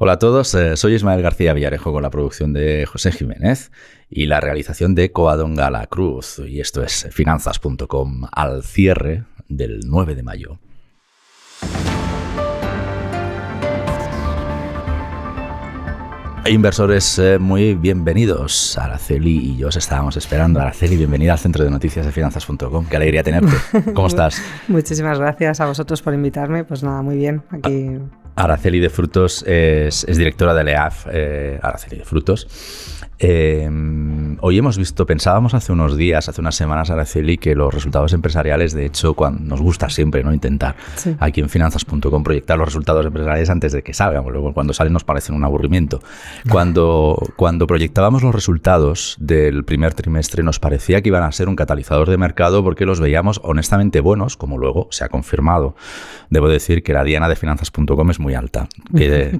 Hola a todos, soy Ismael García Villarejo con la producción de José Jiménez y la realización de Covadonga La Cruz. Y esto es Finanzas.com al cierre del 9 de mayo. Inversores, muy bienvenidos. Araceli y yo os estábamos esperando. Araceli, bienvenida al Centro de Noticias de Finanzas.com. Qué alegría tenerte. ¿Cómo estás? Muchísimas gracias a vosotros por invitarme. Pues nada, muy bien. Aquí. Araceli de Frutos es directora de LEAF. Araceli de Frutos. Hoy hemos visto, pensábamos hace unas semanas, Araceli, que los resultados empresariales, de hecho, cuando nos gusta siempre, ¿no?, intentar aquí en Finanzas.com proyectar los resultados empresariales antes de que salgan. Luego, cuando salen nos parecen un aburrimiento. Cuando proyectábamos los resultados del primer trimestre nos parecía que iban a ser un catalizador de mercado porque los veíamos honestamente buenos, como luego se ha confirmado. Debo decir que la diana de Finanzas.com es muy alta,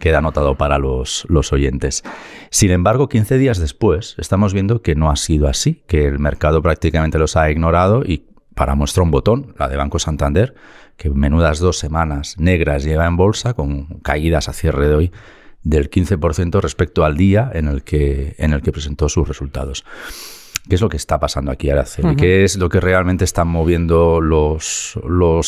queda anotado para los oyentes. Sin embargo, 15 días después estamos viendo que no ha sido así, que el mercado prácticamente los ha ignorado y para muestra un botón, la de Banco Santander, que menudas 2 semanas negras lleva en bolsa con caídas a cierre de hoy del 15% respecto al día en el que presentó sus resultados. ¿Qué es lo que está pasando aquí, Araceli? ¿Qué es lo que realmente están moviendo los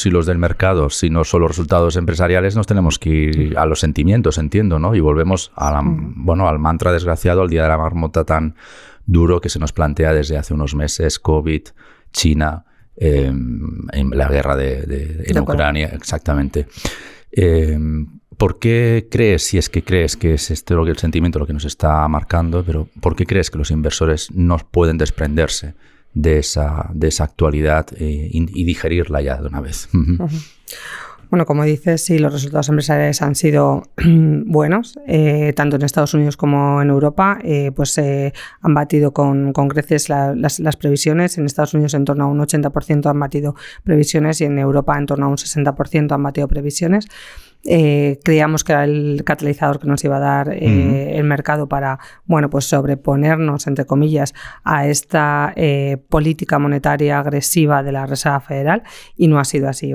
hilos del mercado? Si no son los resultados empresariales, nos tenemos que ir a los sentimientos, entiendo, ¿no? Y volvemos al mantra desgraciado, al día de la marmota tan duro que se nos plantea desde hace unos meses: COVID, China, la guerra en Ucrania, exactamente. ¿Por qué crees, si es que crees que es el sentimiento lo que nos está marcando, pero por qué crees que los inversores no pueden desprenderse de esa actualidad y digerirla ya de una vez? Bueno, como dices, sí, los resultados empresariales han sido buenos, tanto en Estados Unidos como en Europa, han batido con creces las previsiones. En Estados Unidos en torno a un 80% han batido previsiones y en Europa en torno a un 60% han batido previsiones. Creíamos que era el catalizador que nos iba a dar el mercado para, sobreponernos, entre comillas, a esta política monetaria agresiva de la Reserva Federal, y no ha sido así.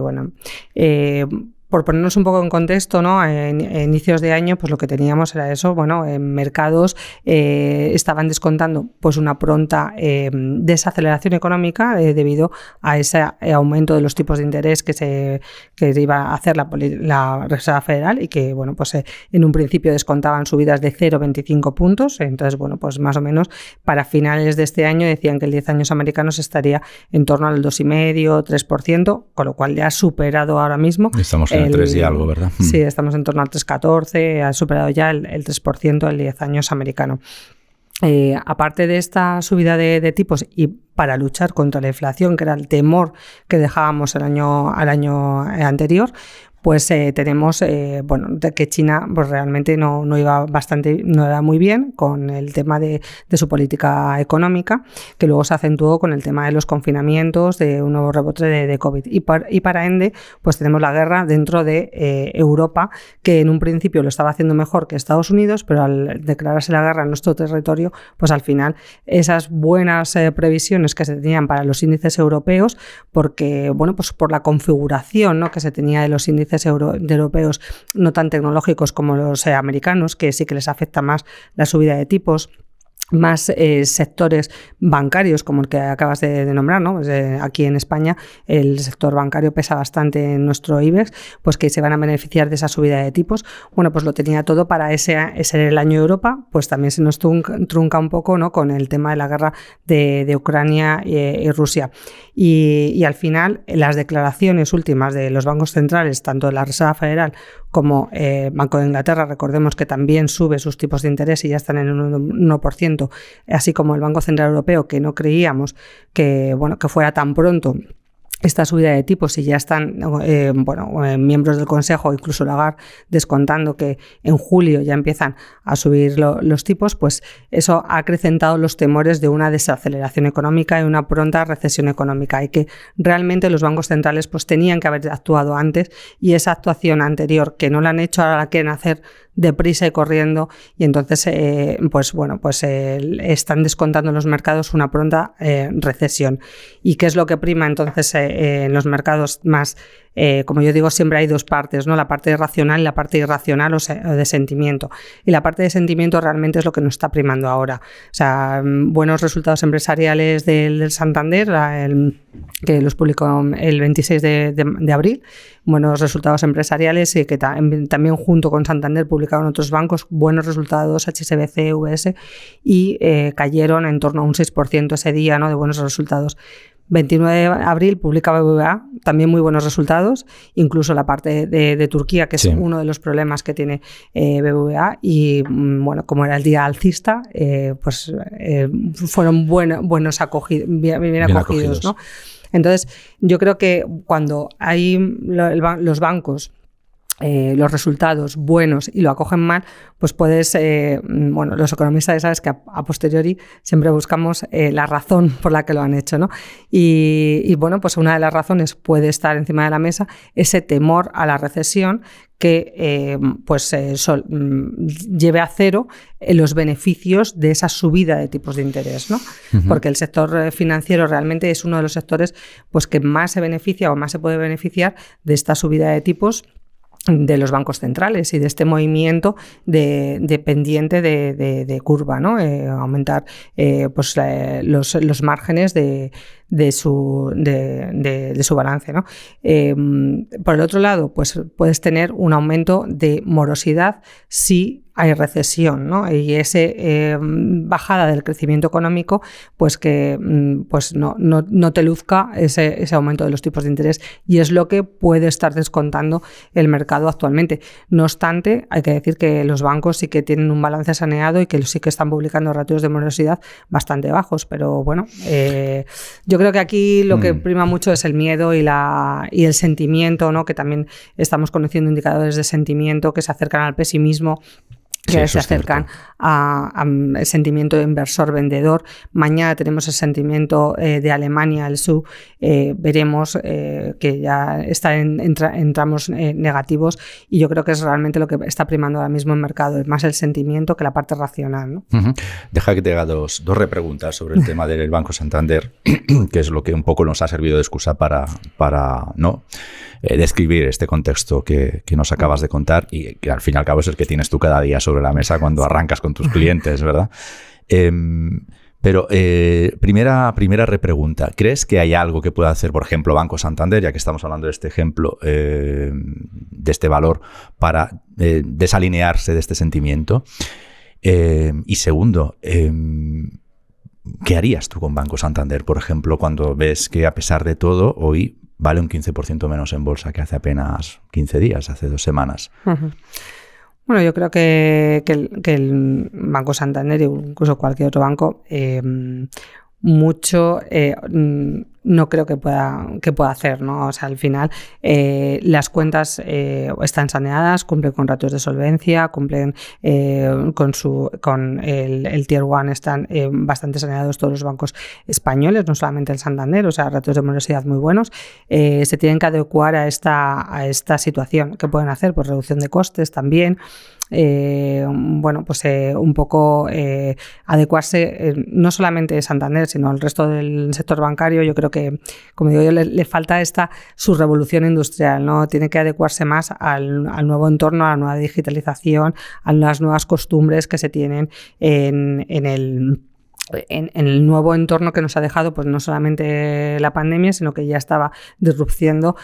Por ponernos un poco en contexto, ¿no? En inicios de año, pues lo que teníamos era eso. En mercados estaban descontando pues una pronta desaceleración económica debido a ese aumento de los tipos de interés que iba a hacer la Reserva Federal y que, en un principio descontaban subidas de 0,25 puntos. Entonces, más o menos para finales de este año decían que el 10 años americanos estaría en torno al 2,5-3%, con lo cual ya ha superado ahora mismo. Estamos en el 3 y algo, ¿verdad? Sí, estamos en torno al 3,14, ha superado ya el 3% del 10 años americano. Aparte de esta subida de tipos y para luchar contra la inflación, que era el temor que dejábamos al año anterior, pues tenemos de que China pues realmente no iba muy bien con el tema de su política económica, que luego se acentuó con el tema de los confinamientos, de un nuevo rebote de COVID. Y para ende, pues tenemos la guerra dentro de Europa, que en un principio lo estaba haciendo mejor que Estados Unidos, pero al declararse la guerra en nuestro territorio, pues al final esas buenas previsiones que se tenían para los índices europeos, porque pues por la configuración, ¿no?, que se tenía de los índices europeos no tan tecnológicos como los americanos, que sí que les afecta más la subida de tipos, más sectores bancarios como el que acabas de nombrar, ¿no? Pues, aquí en España el sector bancario pesa bastante en nuestro IBEX, pues que se van a beneficiar de esa subida de tipos. Pues lo tenía todo para ese el año de Europa, pues también se nos trunca un poco, ¿no?, con el tema de la guerra de Ucrania y Rusia. Y al final las declaraciones últimas de los bancos centrales, tanto de la Reserva Federal como Banco de Inglaterra, recordemos que también sube sus tipos de interés y ya están en un 1%, así como el Banco Central Europeo, que no creíamos que fuera tan pronto esta subida de tipos, y ya están miembros del Consejo, incluso Lagarde, descontando que en julio ya empiezan a subir los tipos, pues eso ha acrecentado los temores de una desaceleración económica y una pronta recesión económica, y que realmente los bancos centrales pues tenían que haber actuado antes, y esa actuación anterior que no la han hecho ahora la quieren hacer deprisa y corriendo, y entonces están descontando en los mercados una pronta recesión. ¿Y qué es lo que prima entonces en los mercados más como yo digo, siempre hay dos partes, ¿no? La parte racional y la parte irracional o de sentimiento. Y la parte de sentimiento realmente es lo que nos está primando ahora. O sea, buenos resultados empresariales del Santander, que los publicó el 26 de abril, buenos resultados empresariales y que también junto con Santander publicaron otros bancos buenos resultados, HSBC, UBS, y cayeron en torno a un 6% ese día, ¿no? De buenos resultados. 29 de abril publica BBVA, también muy buenos resultados, incluso la parte de Turquía, que es uno de los problemas que tiene BBVA, y bueno, como era el día alcista, fueron buenos bien acogidos, ¿no? Entonces, yo creo que cuando hay los bancos los resultados buenos y lo acogen mal, pues puedes, los economistas ya sabes que a posteriori siempre buscamos la razón por la que lo han hecho, ¿no? Y bueno, pues una de las razones puede estar encima de la mesa ese temor a la recesión que lleve a cero los beneficios de esa subida de tipos de interés, ¿no? Uh-huh. Porque el sector financiero realmente es uno de los sectores pues, que más se beneficia o más se puede beneficiar de esta subida de tipos de los bancos centrales y de este movimiento de pendiente de curva, ¿no? Aumentar los márgenes de su balance, ¿no? Por el otro lado, pues puedes tener un aumento de morosidad si hay recesión, ¿no? Y ese bajada del crecimiento económico, pues que no te luzca ese aumento de los tipos de interés, y es lo que puede estar descontando el mercado actualmente. No obstante, hay que decir que los bancos sí que tienen un balance saneado y que sí que están publicando ratios de morosidad bastante bajos, pero bueno, yo creo que aquí lo que prima mucho es el miedo y el sentimiento, ¿no? Que también estamos conociendo indicadores de sentimiento que se acercan al pesimismo, que se acercan al sentimiento de inversor-vendedor. Mañana tenemos el sentimiento de Alemania, el SU, veremos que ya está en tramos negativos, y yo creo que es realmente lo que está primando ahora mismo en mercado, es más el sentimiento que la parte racional, ¿no? Uh-huh. Deja que te haga dos repreguntas sobre el tema del Banco Santander, que es lo que un poco nos ha servido de excusa para ¿no? Describir este contexto que nos acabas de contar, y que al fin y al cabo es el que tienes tú cada día sobre la mesa cuando arrancas con tus clientes, ¿verdad? Pero primera repregunta, ¿crees que hay algo que pueda hacer, por ejemplo, Banco Santander, ya que estamos hablando de este ejemplo, de este valor, para desalinearse de este sentimiento? Y segundo, ¿qué harías tú con Banco Santander, por ejemplo, cuando ves que a pesar de todo hoy vale un 15% menos en bolsa que hace apenas 15 días, hace 2 semanas? Uh-huh. Bueno, yo creo que el Banco Santander, incluso cualquier otro banco, no creo que pueda hacer, ¿no? O sea, al final las cuentas están saneadas, cumplen con ratios de solvencia, cumplen con el Tier 1, están bastante saneados todos los bancos españoles, no solamente el Santander, o sea, ratios de morosidad muy buenos. Se tienen que adecuar a esta situación. ¿Qué pueden hacer? Pues reducción de costes también. Un poco adecuarse, no solamente Santander, sino el resto del sector bancario. Yo creo que, como digo yo, le falta su revolución industrial, ¿no? Tiene que adecuarse más al nuevo entorno, a la nueva digitalización, a las nuevas costumbres que se tienen en el nuevo entorno que nos ha dejado, pues no solamente la pandemia, sino que ya estaba disrupciendo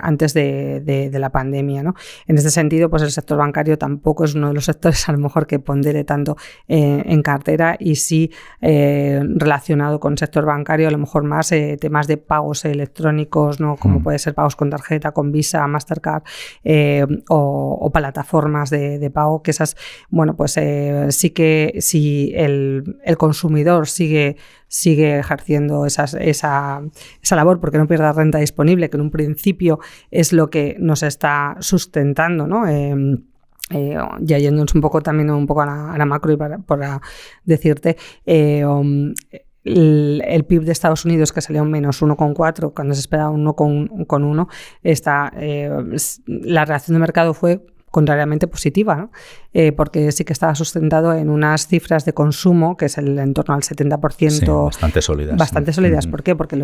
antes de la pandemia, ¿no? En este sentido, pues el sector bancario tampoco es uno de los sectores a lo mejor que pondere tanto en cartera, y sí relacionado con el sector bancario a lo mejor más temas de pagos electrónicos, ¿no? Como puede ser pagos con tarjeta, con Visa, Mastercard, o plataformas de pago, que esas, bueno, pues sí que si el consumidor sigue ejerciendo esa labor, porque no pierda renta disponible, que en un principio es lo que nos está sustentando, ¿no? Ya yéndonos un poco a la macro, y para decirte, el PIB de Estados Unidos, que salió un -1,4 cuando se esperaba un 1,1, la reacción de mercado fue contrariamente positiva, ¿no? Porque sí que estaba sustentado en unas cifras de consumo que es en torno al 70%. Sí, bastante sólidas. Bastante sólidas. ¿Por qué? Porque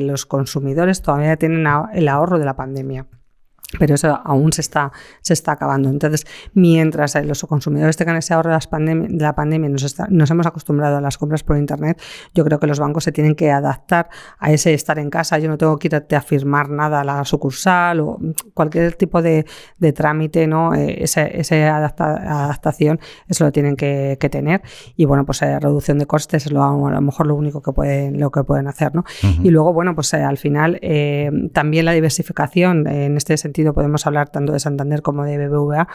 los consumidores todavía tienen el ahorro de la pandemia. Pero eso aún se está acabando. Entonces, mientras los consumidores tengan ese ahorro de la pandemia, nos hemos acostumbrado a las compras por Internet, yo creo que los bancos se tienen que adaptar a ese estar en casa. Yo no tengo que irte a firmar nada a la sucursal o cualquier tipo de trámite, ¿no? Esa adaptación, eso lo tienen que tener. Y bueno, pues reducción de costes es a lo mejor lo único que pueden hacer, ¿no? Uh-huh. Y luego, bueno, pues al final también la diversificación en este sentido. Podemos hablar tanto de Santander como de BBVA,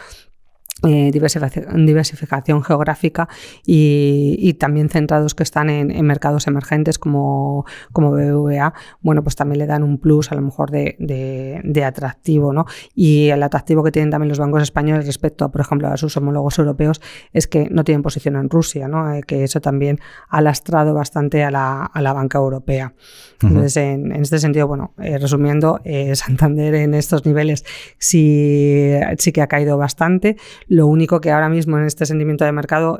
diversificación geográfica y también centrados que están en mercados emergentes como BBVA, bueno, pues también le dan un plus a lo mejor de atractivo, ¿no? Y el atractivo que tienen también los bancos españoles respecto a, por ejemplo, a sus homólogos europeos es que no tienen posición en Rusia, ¿no? Que eso también ha lastrado bastante a la banca europea. Uh-huh. Entonces, en este sentido, bueno, resumiendo, Santander en estos niveles sí que ha caído bastante. Lo único que ahora mismo en este sentimiento de mercado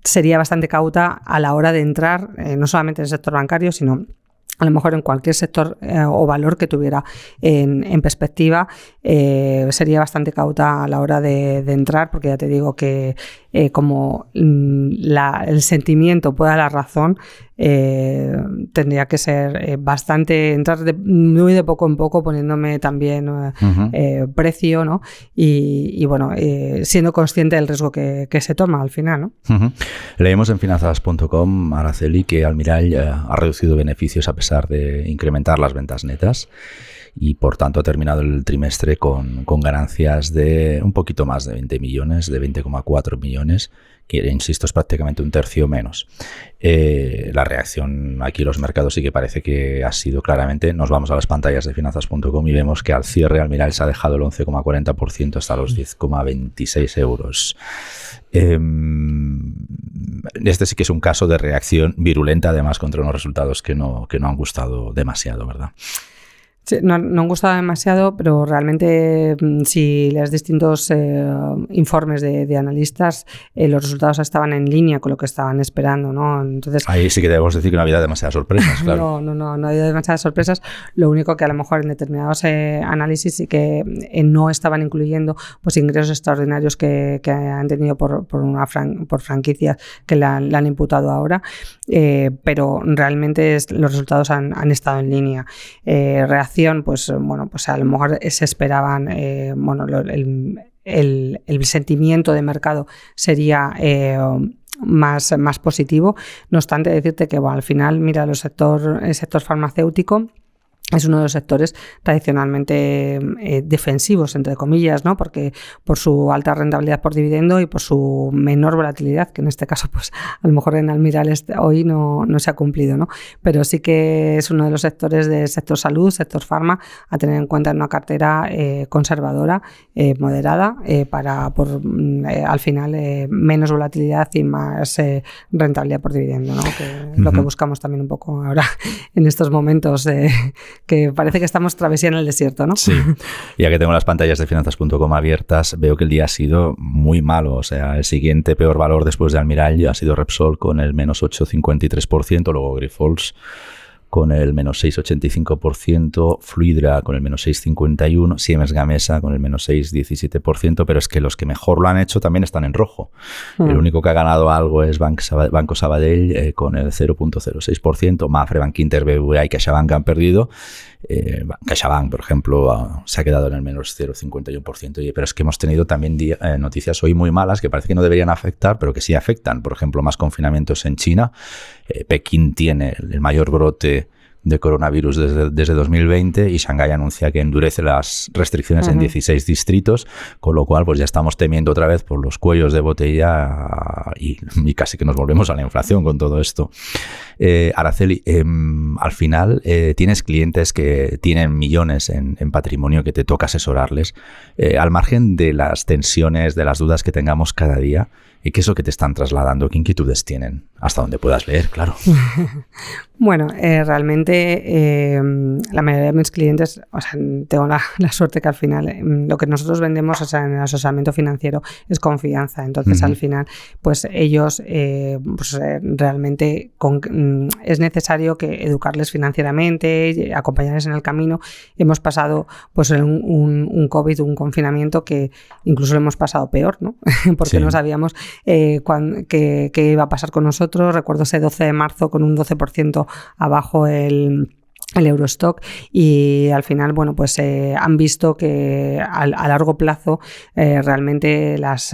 sería bastante cauta a la hora de entrar, no solamente en el sector bancario, sino a lo mejor en cualquier sector o valor que tuviera en perspectiva, sería bastante cauta a la hora de entrar, porque ya te digo que como el sentimiento puede dar la razón, tendría que ser bastante, entrar muy de poco en poco, poniéndome también uh-huh. Precio, ¿no? Y bueno, siendo consciente del riesgo que se toma al final, ¿no? Uh-huh. Leemos en finanzas.com, Araceli, que Almirall ha reducido beneficios a pesar de incrementar las ventas netas y por tanto ha terminado el trimestre con ganancias de un poquito más de 20 millones, de 20,4 millones, que insisto es prácticamente un tercio menos. La reacción aquí en los mercados sí que parece que ha sido claramente, nos vamos a las pantallas de finanzas.com y vemos que al cierre Almirall se ha dejado el 11,40% hasta los 10,26 euros. Este sí que es un caso de reacción virulenta, además contra unos resultados que no han gustado demasiado, ¿verdad? Sí, no han gustado demasiado, pero realmente si lees distintos informes de analistas, los resultados estaban en línea con lo que estaban esperando, ¿no? Entonces, ahí sí que debemos decir que no había demasiadas sorpresas, claro. No había demasiadas sorpresas. Lo único que a lo mejor en determinados análisis sí que no estaban incluyendo pues ingresos extraordinarios que han tenido por franquicias que le han imputado ahora, pero realmente los resultados han estado en línea. Reacción, pues bueno, pues a lo mejor se esperaban, el sentimiento de mercado sería más positivo. No obstante, decirte que bueno, al final, mira, el sector farmacéutico es uno de los sectores tradicionalmente defensivos, entre comillas, ¿no? Porque por su alta rentabilidad por dividendo y por su menor volatilidad, que en este caso, pues a lo mejor en Almirall hoy no se ha cumplido, ¿no? Pero sí que es uno de los sectores del sector salud, sector farma, a tener en cuenta en una cartera conservadora, moderada, para al final menos volatilidad y más rentabilidad por dividendo, ¿no? Que es lo que buscamos también un poco ahora en estos momentos que parece que estamos travesía en el desierto, ¿no? Sí, ya que tengo las pantallas de finanzas.com abiertas, veo que el día ha sido muy malo. O sea, el siguiente peor valor después de Almirall ha sido Repsol con el menos 8,53%, luego Grifols con el menos 6,85%, Fluidra con el menos 6,51%, Siemens Gamesa con el menos 6,17%, pero es que los que mejor lo han hecho también están en rojo. El único que ha ganado algo es Banco Sabadell con el 0,06%, Mapfre, Bankinter, BBVA y CaixaBank han perdido. CaixaBank, por ejemplo, se ha quedado en el menos 0,51%. Pero es que hemos tenido también noticias hoy muy malas que parece que no deberían afectar, pero que sí afectan. Por ejemplo, más confinamientos en China. Pekín tiene el mayor brote de coronavirus desde 2020 y Shanghái anuncia que endurece las restricciones en 16 distritos, con lo cual pues ya estamos temiendo otra vez por los cuellos de botella y casi que nos volvemos a la inflación con todo esto. Araceli, al final tienes clientes que tienen millones en patrimonio que te toca asesorarles, al margen de las tensiones, de las dudas que tengamos cada día. ¿Y qué es lo que te están trasladando? ¿Qué inquietudes tienen? Hasta donde puedas leer, claro. Bueno, realmente realmente la mayoría de mis clientes, o sea, tengo la suerte que al final lo que nosotros vendemos, o sea, en el asesoramiento financiero es confianza. Entonces, al final, pues ellos realmente es necesario que educarles financieramente, acompañarles en el camino. Hemos pasado pues un COVID, un confinamiento que incluso lo hemos pasado peor, ¿no? Porque no sabíamos qué iba a pasar con nosotros. Recuerdo ese 12 de marzo con un 12% abajo el Eurostock, y al final, bueno, pues han visto que a largo plazo realmente las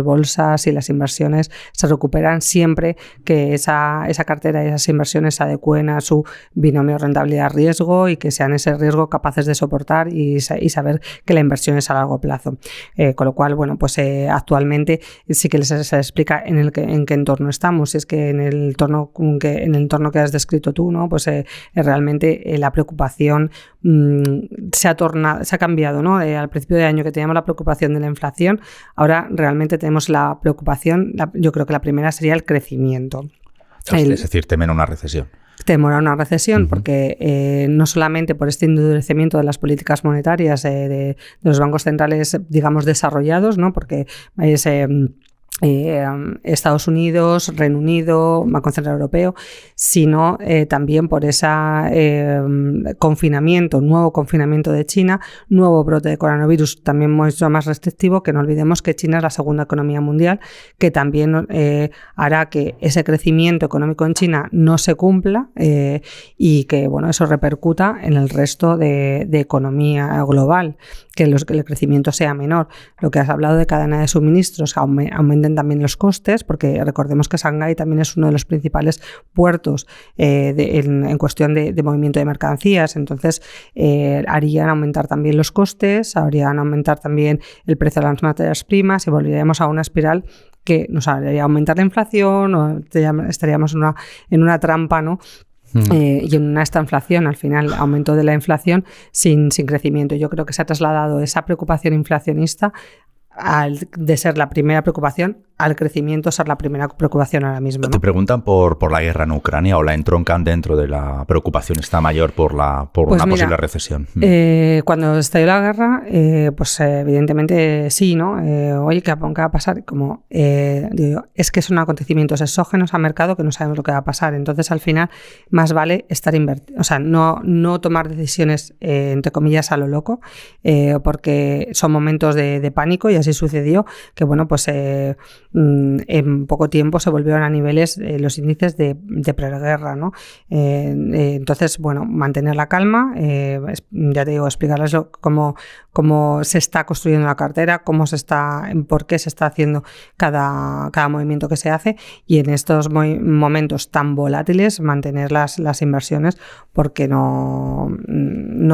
bolsas y las inversiones se recuperan siempre que esa cartera y esas inversiones se adecúen a su binomio rentabilidad-riesgo y que sean ese riesgo capaces de soportar y saber que la inversión es a largo plazo. Con lo cual, bueno, pues actualmente sí que se explica en qué entorno estamos. Si es que en el entorno que has descrito tú, ¿no? Pues realmente la preocupación se ha cambiado, ¿no? Al principio de año que teníamos la preocupación de la inflación, ahora realmente tenemos la preocupación, yo creo que la primera sería el crecimiento. Es decir, temen una recesión. Temer a una recesión, porque no solamente por este endurecimiento de las políticas monetarias de los bancos centrales, digamos, desarrollados, ¿no? Porque es Estados Unidos, Reino Unido, Banco Central Europeo, sino también por ese nuevo confinamiento de China, nuevo brote de coronavirus también mucho más restrictivo, que no olvidemos que China es la segunda economía mundial, que también hará que ese crecimiento económico en China no se cumpla y que, bueno, eso repercuta en el resto de economía global, que el crecimiento sea menor. Lo que has hablado de cadena de suministros, aumenten también los costes, porque recordemos que Shanghái también es uno de los principales puertos en cuestión de movimiento de mercancías. Entonces harían aumentar también los costes, harían aumentar también el precio de las materias primas y volveríamos a una espiral que nos haría aumentar la inflación, o estaríamos en una trampa, ¿no? Y en una estanflación, al final, aumento de la inflación sin crecimiento. Yo creo que se ha trasladado esa preocupación inflacionista de ser la primera preocupación al crecimiento ser la primera preocupación ahora mismo, ¿no? Te preguntan por la guerra en Ucrania, o la entroncan dentro de la preocupación está mayor por una posible recesión. Cuando estalló la guerra, pues evidentemente sí, ¿no? Oye, ¿qué va a pasar? Como digo, es que son acontecimientos exógenos al mercado que no sabemos lo que va a pasar. Entonces, al final, más vale estar invertido, o sea, no tomar decisiones entre comillas a lo loco, porque son momentos de pánico, y así sucedió, que bueno, pues en poco tiempo se volvieron a niveles los índices de preguerra, ¿no? Entonces, bueno, mantener la calma, ya te digo, explicarles cómo se está construyendo la cartera, por qué se está haciendo cada movimiento que se hace, y en estos momentos tan volátiles mantener las inversiones, porque no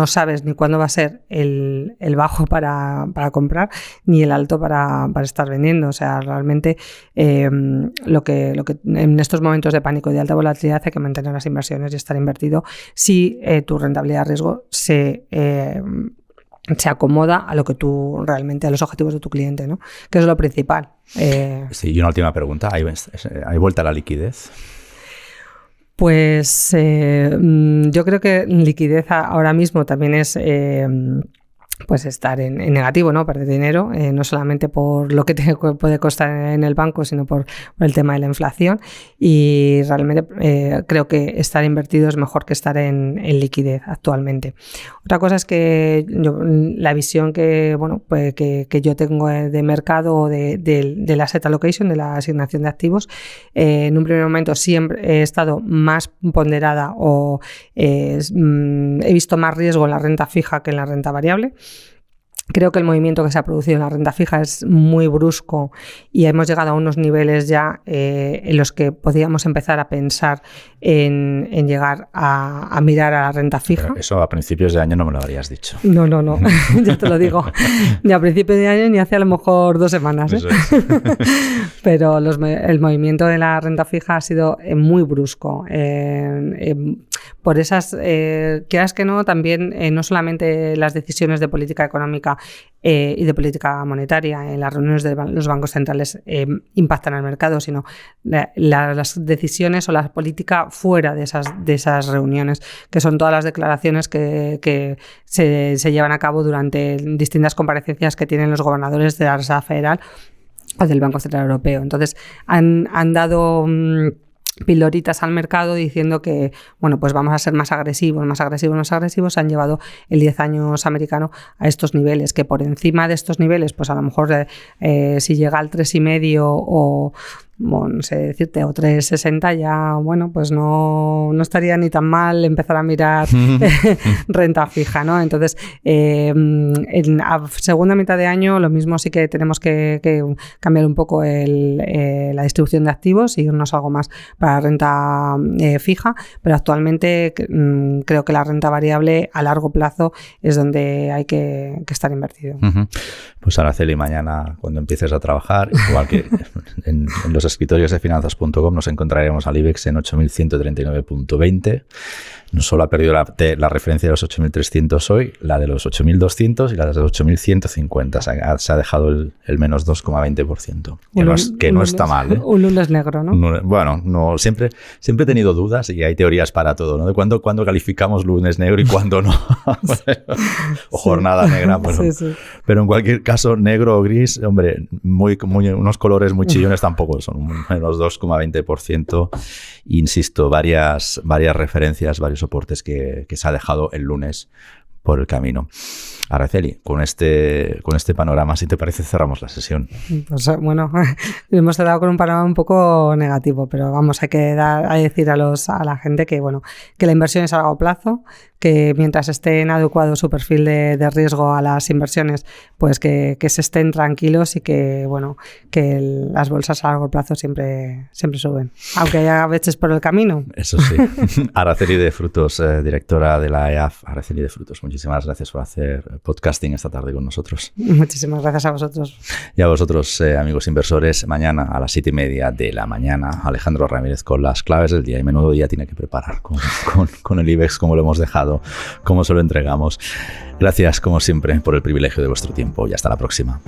sabes ni cuándo va a ser el bajo para comprar ni el alto para estar vendiendo. O sea, realmente lo que en estos momentos de pánico y de alta volatilidad hay que mantener las inversiones y estar invertido si tu rentabilidad riesgo se acomoda a lo que tú realmente, a los objetivos de tu cliente, ¿no? Que es lo principal. Sí, y una última pregunta. ¿Hay vuelta a la liquidez? Pues yo creo que liquidez ahora mismo también es pues estar en negativo, ¿no? Perder dinero, no solamente por lo que te puede costar en el banco, sino por el tema de la inflación, y realmente creo que estar invertido es mejor que estar en liquidez actualmente. Otra cosa es que la visión que yo tengo de mercado o del asset allocation, de la asignación de activos, en un primer momento siempre he estado más ponderada o he visto más riesgo en la renta fija que en la renta variable. Creo que el movimiento que se ha producido en la renta fija es muy brusco y hemos llegado a unos niveles ya en los que podíamos empezar a pensar en llegar a mirar a la renta fija. Pero eso a principios de año no me lo habrías dicho. No, ya te lo digo. Ni a principios de año ni hace a lo mejor 2 semanas. Eso es. Pero el movimiento de la renta fija ha sido muy brusco. por esas, quieras que no, también no solamente las decisiones de política económica y de política monetaria en las reuniones de los bancos centrales impactan al mercado, sino las decisiones o la política fuera de esas reuniones, que son todas las declaraciones que se llevan a cabo durante distintas comparecencias que tienen los gobernadores de la Reserva Federal o del Banco Central Europeo. Entonces, han dado pildoritas al mercado diciendo que, bueno, pues vamos a ser más agresivos. Se han llevado el 10 años americano a estos niveles, que por encima de estos niveles, pues a lo mejor si llega al 3,5 o bueno, no sé decirte, o 3,60 ya, bueno, pues no estaría ni tan mal empezar a mirar renta fija, ¿no? Entonces, en a segunda mitad de año lo mismo sí que tenemos que cambiar un poco la distribución de activos y irnos algo más para renta fija, pero actualmente creo que la renta variable a largo plazo es donde hay que estar invertido. Pues Araceli, mañana cuando empieces a trabajar, igual que en los escritorios de finanzas.com, nos encontraremos al IBEX en 8.139.20. No solo ha perdido la referencia de los 8.300 hoy, la de los 8.200 y la de los 8.150. Se ha dejado el menos 2,20%. Que no está mal, ¿eh? Un lunes negro, ¿no? Bueno, siempre he tenido dudas y hay teorías para todo, ¿no? De cuándo calificamos lunes negro y cuándo no. O jornada negra. Bueno. Sí. Pero en cualquier caso, negro o gris, hombre, unos colores muy chillones tampoco son. Un menos 2,20%. Insisto, varias referencias, varios soportes que se ha dejado el lunes por el camino. Araceli, con este panorama, si te parece, cerramos la sesión. Pues bueno, hemos cerrado con un panorama un poco negativo, pero vamos, hay que decir a la gente que bueno, que la inversión es a largo plazo, que mientras esté en adecuado su perfil de riesgo a las inversiones, pues que se estén tranquilos y que bueno, que las bolsas a largo plazo siempre suben, aunque haya veces por el camino. Eso sí. Araceli de Frutos, directora de la EAF. Araceli de Frutos, muchísimas gracias por hacer podcasting esta tarde con nosotros. Muchísimas gracias a vosotros. Y a vosotros, amigos inversores, mañana a las 7:30 de la mañana, Alejandro Ramírez con las claves del día. Y menudo día tiene que preparar con el IBEX, como lo hemos dejado, como se lo entregamos. Gracias, como siempre, por el privilegio de vuestro tiempo y hasta la próxima.